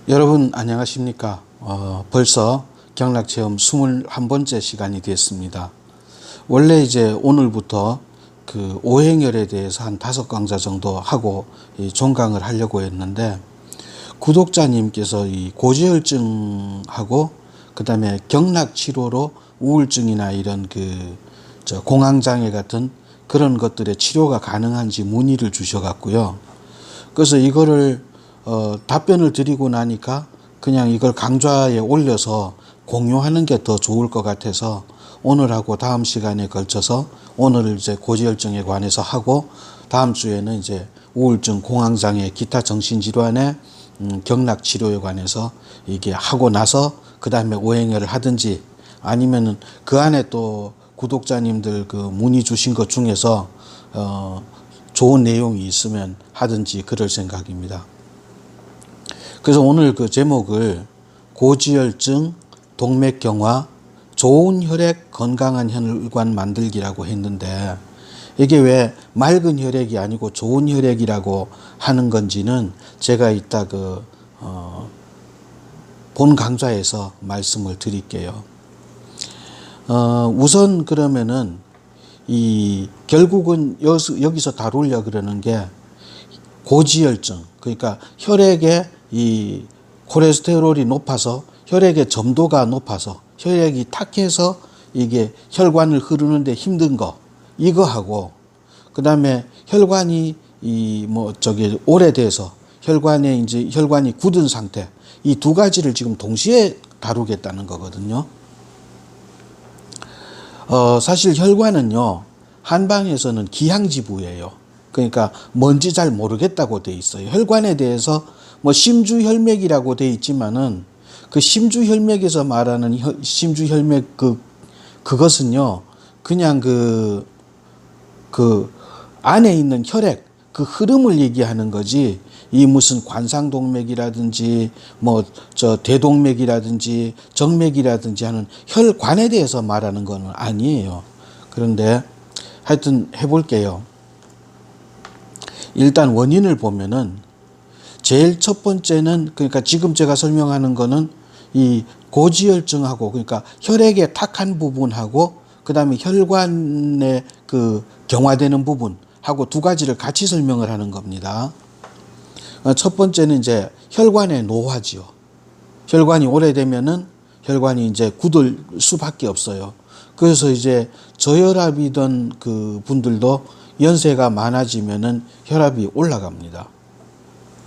여러분 안녕하십니까? 벌써 경락체험 21번째 시간이 됐습니다. 원래 이제 오늘부터 그 오행열에 대해서 한 5강좌 정도 하고 종강을 하려고 했는데, 구독자님께서 이 고지혈증하고 그 다음에 경락치료로 우울증이나 이런 공황장애 같은 그런 것들의 치료가 가능한지 문의를 주셔갖고요. 그래서 이거를 답변을 드리고 나니까 그냥 이걸 강좌에 올려서 공유하는 게 더 좋을 것 같아서 오늘하고 다음 시간에 걸쳐서 오늘 이제 고지혈증에 관해서 하고, 다음 주에는 이제 우울증, 공황장애, 기타 정신질환의 경락치료에 관해서 이게 하고 나서 그 다음에 오행열을 하든지, 아니면은 그 안에 또 구독자님들 그 문의 주신 것 중에서 좋은 내용이 있으면 하든지 그럴 생각입니다. 그래서 오늘 그 제목을 고지혈증, 동맥경화, 좋은 혈액, 건강한 혈관 만들기라고 했는데, 이게 왜 맑은 혈액이 아니고 좋은 혈액이라고 하는 건지는 제가 이따 본 강좌에서 말씀을 드릴게요. 우선 그러면은 결국은 여기서 다루려 그러는 게 고지혈증, 그러니까 혈액에 이 콜레스테롤이 높아서 혈액의 점도가 높아서 혈액이 탁해서 이게 혈관을 흐르는데 힘든 거, 이거하고 그 다음에 혈관이 오래돼서 혈관이 굳은 상태, 이 두 가지를 지금 동시에 다루겠다는 거거든요. 사실 혈관은요, 한방에서는 기항지부예요. 그러니까 뭔지 잘 모르겠다고 돼 있어요. 혈관에 대해서 심주혈맥이라고 돼 있지만은 그 심주혈맥에서 말하는 심주혈맥 그것은요, 그냥 그 안에 있는 혈액 그 흐름을 얘기하는 거지, 이 무슨 관상동맥이라든지 대동맥이라든지 정맥이라든지 하는 혈관에 대해서 말하는 건 아니에요. 그런데 하여튼 해볼게요. 일단 원인을 보면은 제일 첫 번째는, 그러니까 지금 제가 설명하는 거는 이 고지혈증하고, 그러니까 혈액의 탁한 부분하고 그 다음에 혈관의 경화되는 부분하고 두 가지를 같이 설명을 하는 겁니다. 첫 번째는 이제 혈관의 노화지요. 혈관이 오래되면은 혈관이 이제 굳을 수밖에 없어요. 그래서 이제 저혈압이던 그 분들도 연세가 많아지면은 혈압이 올라갑니다.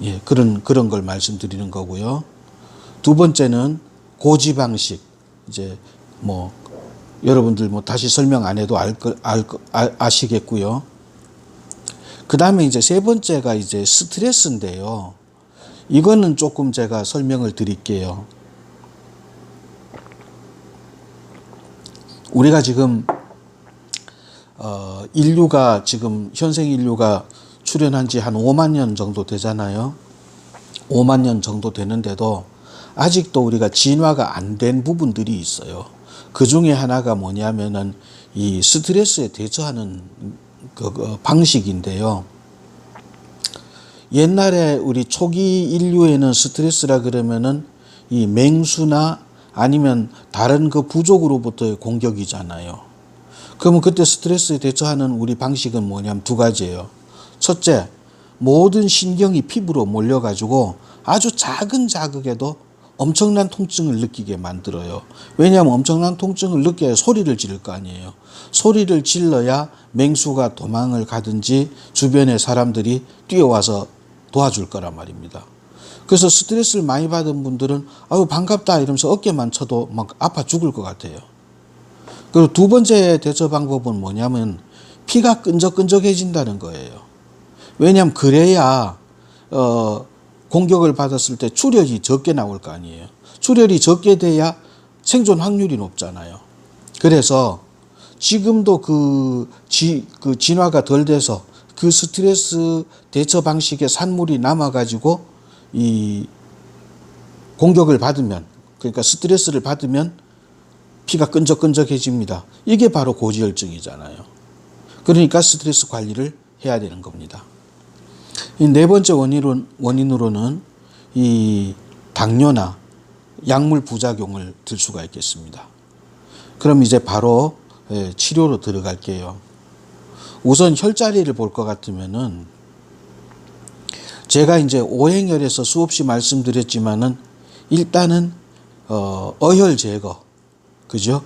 예, 그런 걸 말씀드리는 거고요. 두 번째는 고지방식. 이제 여러분들 다시 설명 안 해도 아시겠고요. 그 다음에 이제 세 번째가 이제 스트레스인데요. 이거는 조금 제가 설명을 드릴게요. 우리가 지금 인류가 지금 현생 인류가 출현한 지 한 5만 년 정도 되잖아요. 5만 년 정도 되는데도 아직도 우리가 진화가 안 된 부분들이 있어요. 그 중에 하나가 뭐냐면은 이 스트레스에 대처하는 방식인데요. 옛날에 우리 초기 인류에는 스트레스라 그러면은 이 맹수나 아니면 다른 부족으로부터의 공격이잖아요. 그러면 그때 스트레스에 대처하는 우리 방식은 뭐냐면 두 가지예요. 첫째, 모든 신경이 피부로 몰려가지고 아주 작은 자극에도 엄청난 통증을 느끼게 만들어요. 왜냐하면 엄청난 통증을 느껴야 소리를 지를 거 아니에요. 소리를 질러야 맹수가 도망을 가든지 주변의 사람들이 뛰어와서 도와줄 거란 말입니다. 그래서 스트레스를 많이 받은 분들은 아유 반갑다 이러면서 어깨만 쳐도 막 아파 죽을 것 같아요. 그리고 두 번째 대처 방법은 뭐냐면 피가 끈적끈적해진다는 거예요. 왜냐하면 그래야 공격을 받았을 때 출혈이 적게 나올 거 아니에요. 출혈이 적게 돼야 생존 확률이 높잖아요. 그래서 지금도 진화가 덜 돼서 그 스트레스 대처 방식의 산물이 남아가지고 이 공격을 받으면, 그러니까 스트레스를 받으면 피가 끈적끈적해집니다. 이게 바로 고지혈증이잖아요. 그러니까 스트레스 관리를 해야 되는 겁니다. 이 네 번째 원인으로는 이 당뇨나 약물 부작용을 들 수가 있겠습니다. 그럼 이제 바로 치료로 들어갈게요. 우선 혈자리를 볼 것 같으면은 제가 이제 오행열에서 수없이 말씀드렸지만은 일단은 어혈 제거, 그죠?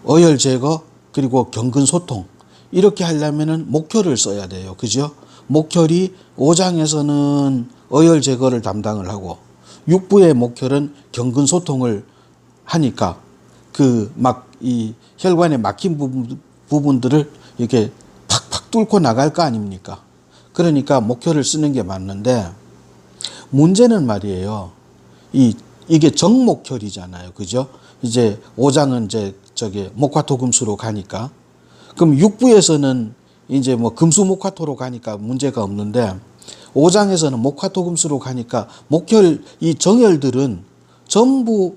어혈 제거 그리고 경근 소통 이렇게 하려면은 목혈을 써야 돼요, 그죠? 목혈이 오장에서는 어혈 제거를 담당을 하고 육부의 목혈은 경근 소통을 하니까 그 막 이 혈관에 막힌 부분들을 이렇게 팍팍 뚫고 나갈 거 아닙니까? 그러니까 목혈을 쓰는 게 맞는데 문제는 말이에요. 이게 정목혈이잖아요. 그죠? 이제 오장은 이제 목화토금수로 가니까 그럼 육부에서는 이제 뭐 금수목화토로 가니까 문제가 없는데 오장에서는 목화토금수로 가니까 목혈 이 정혈들은 전부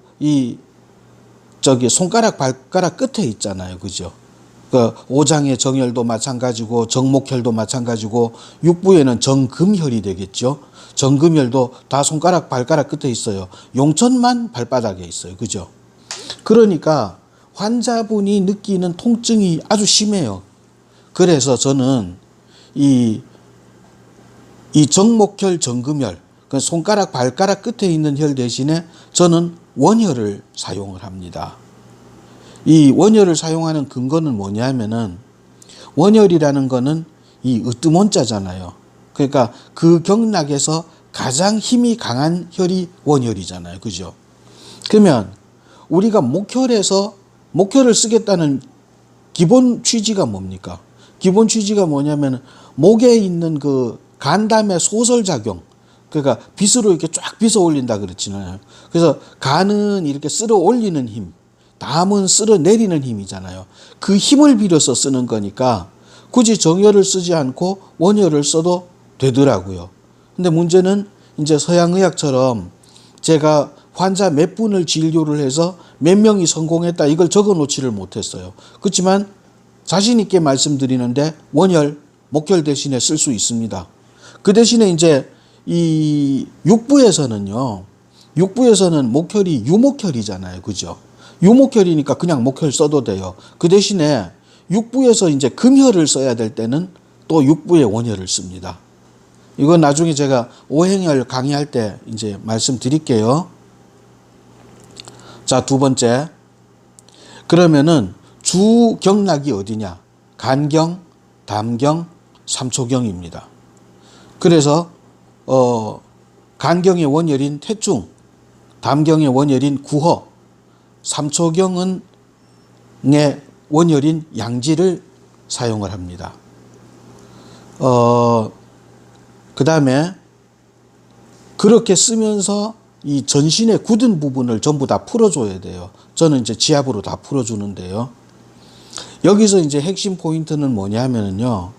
손가락 발가락 끝에 있잖아요. 그죠? 그 오장의 정혈도 마찬가지고 정목혈도 마찬가지고 육부에는 정금혈이 되겠죠. 정금혈도 다 손가락 발가락 끝에 있어요. 용천만 발바닥에 있어요. 그죠? 그러니까 환자분이 느끼는 통증이 아주 심해요. 그래서 저는 이 정목혈, 정금혈, 그 손가락 발가락 끝에 있는 혈 대신에 저는 원혈을 사용을 합니다. 이 원혈을 사용하는 근거는 뭐냐면은 원혈이라는 거는 이 으뜸원자잖아요. 그러니까 그 경락에서 가장 힘이 강한 혈이 원혈이잖아요. 그죠? 그러면 우리가 목혈을 쓰겠다는 기본 취지가 뭡니까? 기본 취지가 뭐냐면 목에 있는 그 간담의 소설작용, 그러니까 빗으로 이렇게 쫙 빗어 올린다 그랬잖아요. 그래서 간은 이렇게 쓸어 올리는 힘, 담은 쓸어 내리는 힘이잖아요. 그 힘을 빌어서 쓰는 거니까 굳이 정혈을 쓰지 않고 원혈을 써도 되더라고요. 근데 문제는 이제 서양의학처럼 제가 환자 몇 분을 진료를 해서 몇 명이 성공했다 이걸 적어 놓지를 못했어요. 그렇지만 자신 있게 말씀드리는데 원혈, 목혈 대신에 쓸 수 있습니다. 그 대신에 이제 이 육부에서는 목혈이 유목혈이잖아요. 그죠? 유목혈이니까 그냥 목혈 써도 돼요. 그 대신에 육부에서 이제 금혈을 써야 될 때는 또 육부에 원혈을 씁니다. 이건 나중에 제가 오행혈 강의할 때 이제 말씀드릴게요. 자, 두 번째. 그러면은 주 경락이 어디냐? 간경, 담경, 삼초경입니다. 그래서 간경의 원혈인 태중, 담경의 원혈인 구허, 삼초경의 원혈인 양지를 사용을 합니다. 그 다음에 그렇게 쓰면서 이 전신의 굳은 부분을 전부 다 풀어줘야 돼요. 저는 이제 지압으로 다 풀어주는데요. 여기서 이제 핵심 포인트는 뭐냐면요,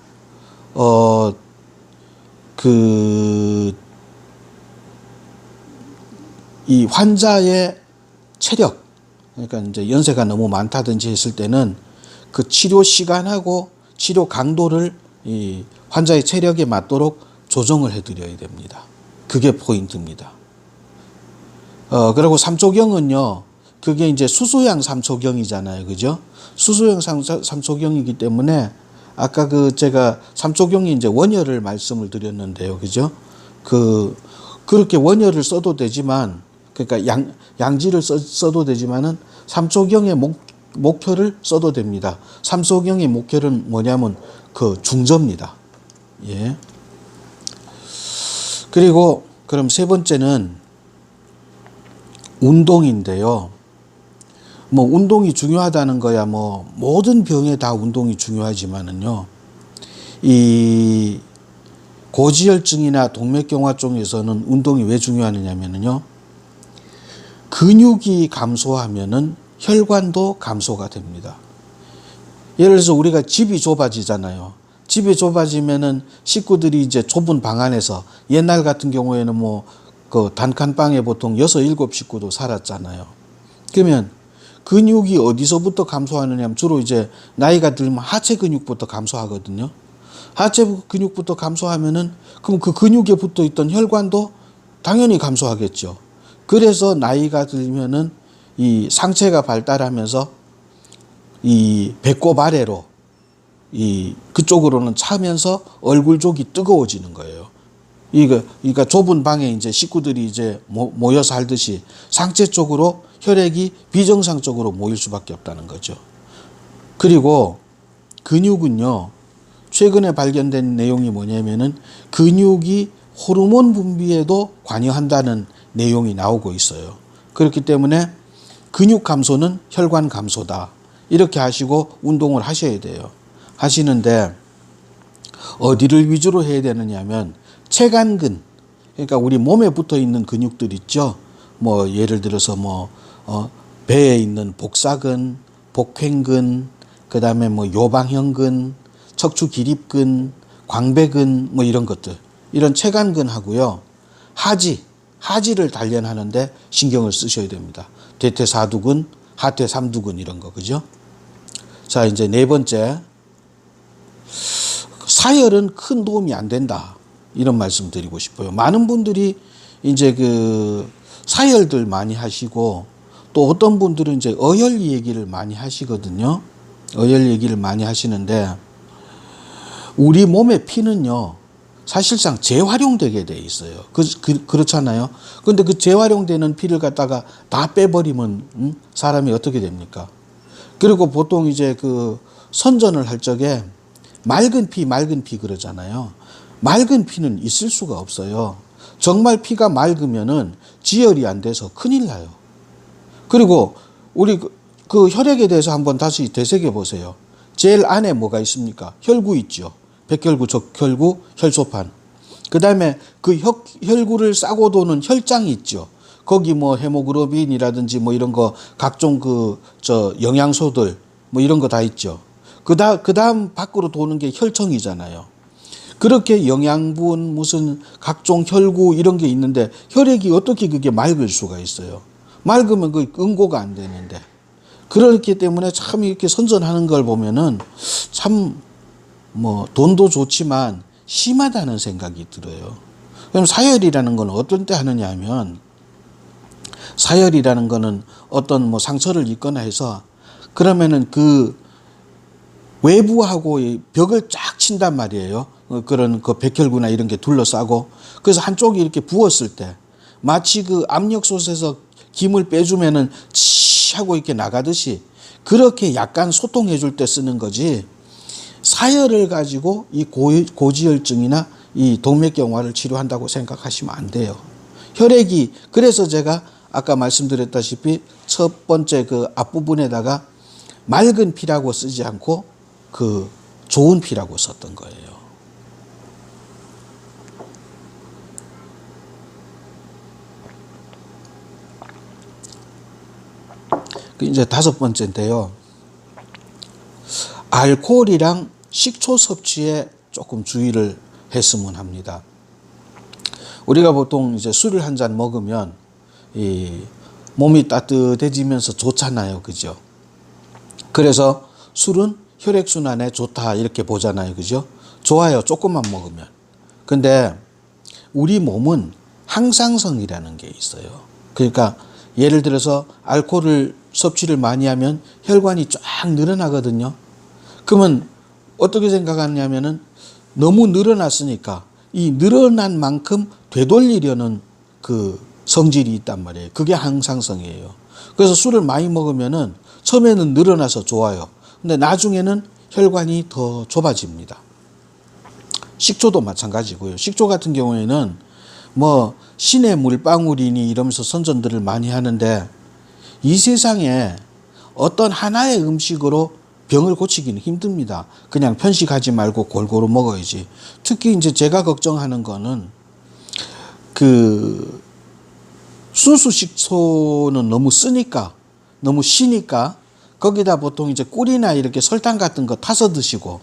이 환자의 체력, 그러니까 이제 연세가 너무 많다든지 했을 때는 그 치료 시간하고 치료 강도를 이 환자의 체력에 맞도록 조정을 해드려야 됩니다. 그게 포인트입니다. 그리고 삼초경은요, 그게 이제 수소양 삼초경이잖아요. 그죠? 수소양 삼초경이기 때문에 아까 제가 삼초경이 이제 원혈을 말씀을 드렸는데요. 그죠? 그렇게 원혈을 써도 되지만, 그러니까 양지를 써도 되지만은 삼초경의 목혈을 써도 됩니다. 삼초경의 목혈은 뭐냐면 그 중저입니다. 예. 그리고 그럼 세 번째는 운동인데요. 뭐 운동이 중요하다는 거야 뭐 모든 병에 다 운동이 중요하지만은요. 이 고지혈증이나 동맥경화 쪽에서는 운동이 왜 중요하느냐면요. 근육이 감소하면은 혈관도 감소가 됩니다. 예를 들어서 우리가 집이 좁아지잖아요. 집이 좁아지면은 식구들이 이제 좁은 방 안에서 옛날 같은 경우에는 뭐 그 단칸방에 보통 6, 7식구도 살았잖아요. 그러면 근육이 어디서부터 감소하느냐 하면 주로 이제 나이가 들면 하체 근육부터 감소하거든요. 하체 근육부터 감소하면은 그럼 그 근육에 붙어 있던 혈관도 당연히 감소하겠죠. 그래서 나이가 들면은 이 상체가 발달하면서 이 배꼽 아래로 이 그쪽으로는 차면서 얼굴 쪽이 뜨거워지는 거예요. 그러니까 좁은 방에 이제 식구들이 이제 모여 살듯이 상체 쪽으로 혈액이 비정상적으로 모일 수밖에 없다는 거죠. 그리고 근육은요, 최근에 발견된 내용이 뭐냐면은 근육이 호르몬 분비에도 관여한다는 내용이 나오고 있어요. 그렇기 때문에 근육 감소는 혈관 감소다. 이렇게 하시고 운동을 하셔야 돼요. 하시는데 어디를 위주로 해야 되느냐 하면 체간근, 그러니까 우리 몸에 붙어 있는 근육들 있죠. 뭐 예를 들어서 배에 있는 복사근, 복횡근, 그다음에 요방형근, 척추 기립근, 광배근 이런 것들. 이런 체간근하고요. 하지를 단련하는데 신경을 쓰셔야 됩니다. 대퇴사두근, 하퇴삼두근 이런 거, 그죠? 자, 이제 네 번째. 사열은 큰 도움이 안 된다. 이런 말씀 드리고 싶어요. 많은 분들이 이제 사열들 많이 하시고 또 어떤 분들은 이제 어혈 얘기를 많이 하시거든요. 어혈 얘기를 많이 하시는데 우리 몸의 피는요, 사실상 재활용되게 돼 있어요. 그렇잖아요. 근데 그 재활용되는 피를 갖다가 다 빼버리면 사람이 어떻게 됩니까? 그리고 보통 이제 선전을 할 적에 맑은 피 그러잖아요. 맑은 피는 있을 수가 없어요. 정말 피가 맑으면은 지혈이 안 돼서 큰일 나요. 그리고 우리 그 혈액에 대해서 한번 다시 되새겨 보세요. 제일 안에 뭐가 있습니까? 혈구 있죠. 백혈구, 적혈구, 혈소판. 그 다음에 그 혈구를 싸고 도는 혈장이 있죠. 거기 헤모글로빈이라든지 이런 거 각종 영양소들 이런 거 다 있죠. 그 다음 밖으로 도는 게 혈청이잖아요. 그렇게 영양분 무슨 각종 혈구 이런 게 있는데 혈액이 어떻게 그게 맑을 수가 있어요. 맑으면 그 응고가 안 되는데. 그렇기 때문에 참 이렇게 선전하는 걸 보면은 참 돈도 좋지만 심하다는 생각이 들어요. 그럼 사열이라는 건 어떤 때 하느냐 하면 사열이라는 거는 어떤 상처를 입거나 해서 그러면은 그 외부하고 벽을 쫙 친단 말이에요. 그런 백혈구나 이런 게 둘러싸고 그래서 한쪽이 이렇게 부었을 때 마치 그 압력솥에서 김을 빼주면은 치 하고 이렇게 나가듯이 그렇게 약간 소통해 줄 때 쓰는 거지 사열을 가지고 이 고지혈증이나 이 동맥경화를 치료한다고 생각하시면 안 돼요. 혈액이 그래서 제가 아까 말씀드렸다시피 첫 번째 앞부분에다가 맑은 피라고 쓰지 않고 좋은 피라고 썼던 거예요. 이제 다섯 번째인데요. 알코올이랑 식초 섭취에 조금 주의를 했으면 합니다. 우리가 보통 이제 술을 한 잔 먹으면 이 몸이 따뜻해지면서 좋잖아요. 그죠? 그래서 술은 혈액순환에 좋다 이렇게 보잖아요. 그죠? 좋아요. 조금만 먹으면. 근데 우리 몸은 항상성이라는 게 있어요. 그러니까 예를 들어서 알코올을 섭취를 많이 하면 혈관이 쫙 늘어나거든요. 그러면 어떻게 생각하냐면은 너무 늘어났으니까 이 늘어난 만큼 되돌리려는 그 성질이 있단 말이에요. 그게 항상성이에요. 그래서 술을 많이 먹으면은 처음에는 늘어나서 좋아요. 근데 나중에는 혈관이 더 좁아집니다. 식초도 마찬가지고요. 식초 같은 경우에는 신의 물방울이니 이러면서 선전들을 많이 하는데 이 세상에 어떤 하나의 음식으로 병을 고치기는 힘듭니다. 그냥 편식하지 말고 골고루 먹어야지. 특히 이제 제가 걱정하는 거는 순수 식초는 너무 쓰니까, 너무 시니까 거기다 보통 이제 꿀이나 이렇게 설탕 같은 거 타서 드시고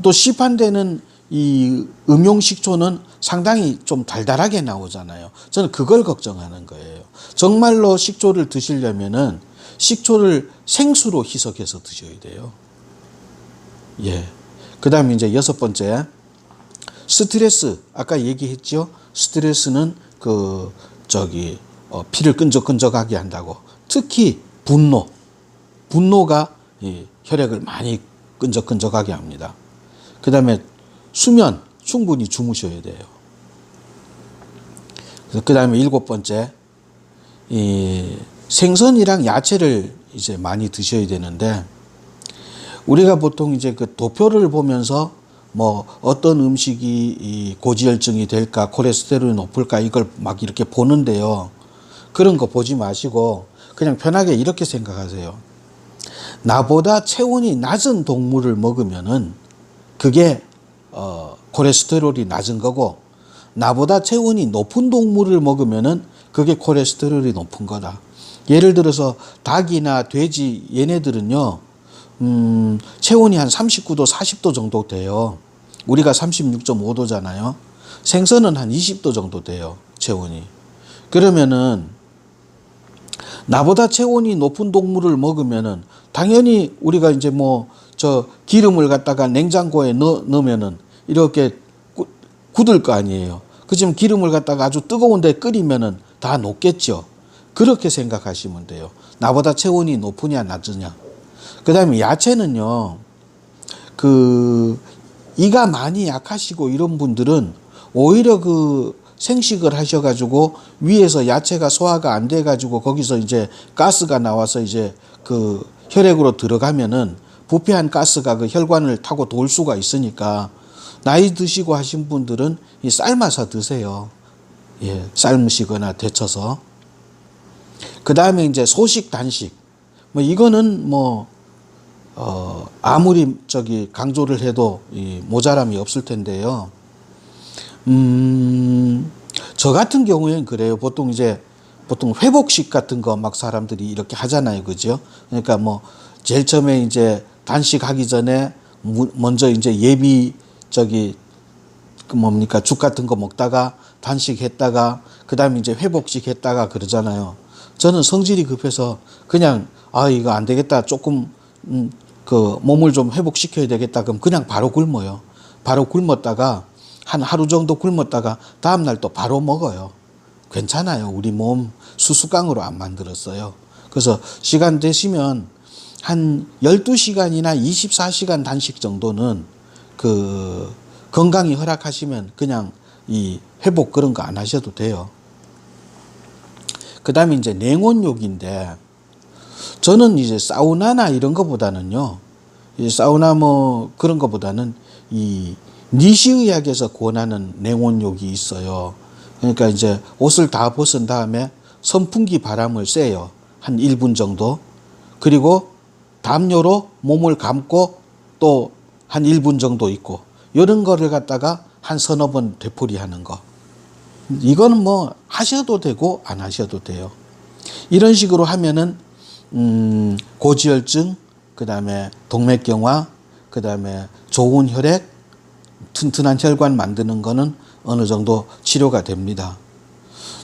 또 시판되는 이 음용 식초는 상당히 좀 달달하게 나오잖아요. 저는 그걸 걱정하는 거예요. 정말로 식초를 드시려면은 식초를 생수로 희석해서 드셔야 돼요. 예. 그 다음에 이제 여섯 번째. 스트레스. 아까 얘기했죠? 스트레스는 피를 끈적끈적하게 한다고. 특히 분노가 이 혈액을 많이 끈적끈적하게 합니다. 그 다음에 수면, 충분히 주무셔야 돼요. 그 다음에 7번째, 이 생선이랑 야채를 이제 많이 드셔야 되는데, 우리가 보통 이제 그 도표를 보면서 뭐 어떤 음식이 이 고지혈증이 될까, 콜레스테롤이 높을까, 이걸 막 이렇게 보는데요. 그런 거 보지 마시고 그냥 편하게 이렇게 생각하세요. 나보다 체온이 낮은 동물을 먹으면은 그게 콜레스테롤이 낮은 거고, 나보다 체온이 높은 동물을 먹으면은 그게 콜레스테롤이 높은 거다. 예를 들어서 닭이나 돼지 얘네들은요, 체온이 한 39도, 40도 정도 돼요. 우리가 36.5도잖아요. 생선은 한 20도 정도 돼요, 체온이. 그러면은 나보다 체온이 높은 동물을 먹으면은 당연히 우리가 이제 뭐 저 기름을 갖다가 냉장고에 넣으면은 이렇게 굳을 거 아니에요. 그지만 기름을 갖다가 아주 뜨거운 데 끓이면은 다 녹겠죠. 그렇게 생각하시면 돼요. 나보다 체온이 높으냐 낮으냐. 그 다음에 야채는요, 이가 많이 약하시고 이런 분들은 오히려 생식을 하셔가지고 위에서 야채가 소화가 안 돼가지고 거기서 이제 가스가 나와서 이제 혈액으로 들어가면은 부패한 가스가 혈관을 타고 돌 수가 있으니까 나이 드시고 하신 분들은 삶아서 드세요. 예, 삶으시거나 데쳐서. 그 다음에 이제 소식, 단식. 뭐 이거는 뭐 아무리 강조를 해도 모자람이 없을 텐데요. 저 같은 경우에는 그래요. 보통 회복식 같은 거 막 사람들이 이렇게 하잖아요. 그죠? 그러니까 뭐 제일 처음에 이제 단식하기 전에 먼저 이제 예비 죽 같은 거 먹다가 단식했다가 그다음에 이제 회복식 했다가 그러잖아요. 저는 성질이 급해서 그냥 이거 안 되겠다. 조금 몸을 좀 회복시켜야 되겠다. 그럼 그냥 바로 굶어요. 바로 굶었다가 한 하루 정도 굶었다가 다음 날 또 바로 먹어요. 괜찮아요. 우리 몸 수수깡으로 안 만들었어요. 그래서 시간 되시면 한 12시간이나 24시간 단식 정도는 건강이 허락하시면 그냥 이 회복 그런 거 안 하셔도 돼요. 그 다음에 이제 냉온욕인데, 저는 이제 사우나나 이런 거보다는요, 사우나 뭐 그런 거보다는 이 니시의학에서 권하는 냉온욕이 있어요. 그러니까 이제 옷을 다 벗은 다음에 선풍기 바람을 쐬요. 한 1분 정도. 그리고 담요로 몸을 감고 또 한 1분 정도 있고, 이런 거를 갖다가 한 서너 번 되풀이하는 거. 이거는 뭐 하셔도 되고 안 하셔도 돼요. 이런 식으로 하면은 고지혈증, 그 다음에 동맥경화, 그 다음에 좋은 혈액, 튼튼한 혈관 만드는 거는 어느 정도 치료가 됩니다.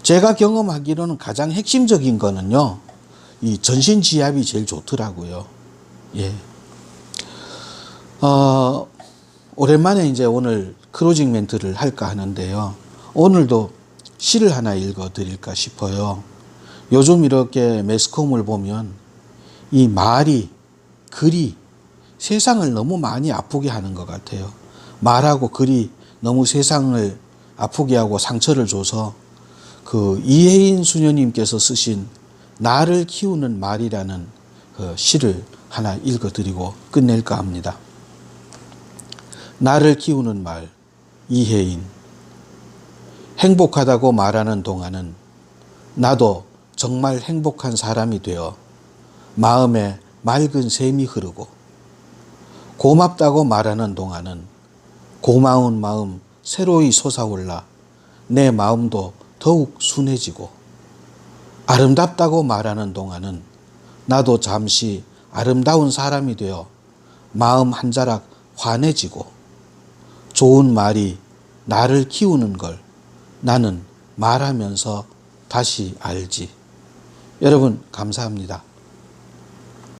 제가 경험하기로는 가장 핵심적인 거는요, 이 전신지압이 제일 좋더라고요. 예. 오랜만에 이제 오늘 클로징 멘트를 할까 하는데요. 오늘도 시를 하나 읽어 드릴까 싶어요. 요즘 이렇게 매스컴을 보면 이 말이, 글이 세상을 너무 많이 아프게 하는 것 같아요. 말하고 글이 너무 세상을 아프게 하고 상처를 줘서 이혜인 수녀님께서 쓰신 나를 키우는 말이라는 시를 하나 읽어드리고 끝낼까 합니다. 나를 키우는 말, 이혜인. 행복하다고 말하는 동안은 나도 정말 행복한 사람이 되어 마음에 맑은 샘이 흐르고, 고맙다고 말하는 동안은 고마운 마음 새로이 솟아올라 내 마음도 더욱 순해지고, 아름답다고 말하는 동안은 나도 잠시 아름다운 사람이 되어 마음 한 자락 환해지고, 좋은 말이 나를 키우는 걸 나는 말하면서 다시 알지. 여러분 감사합니다.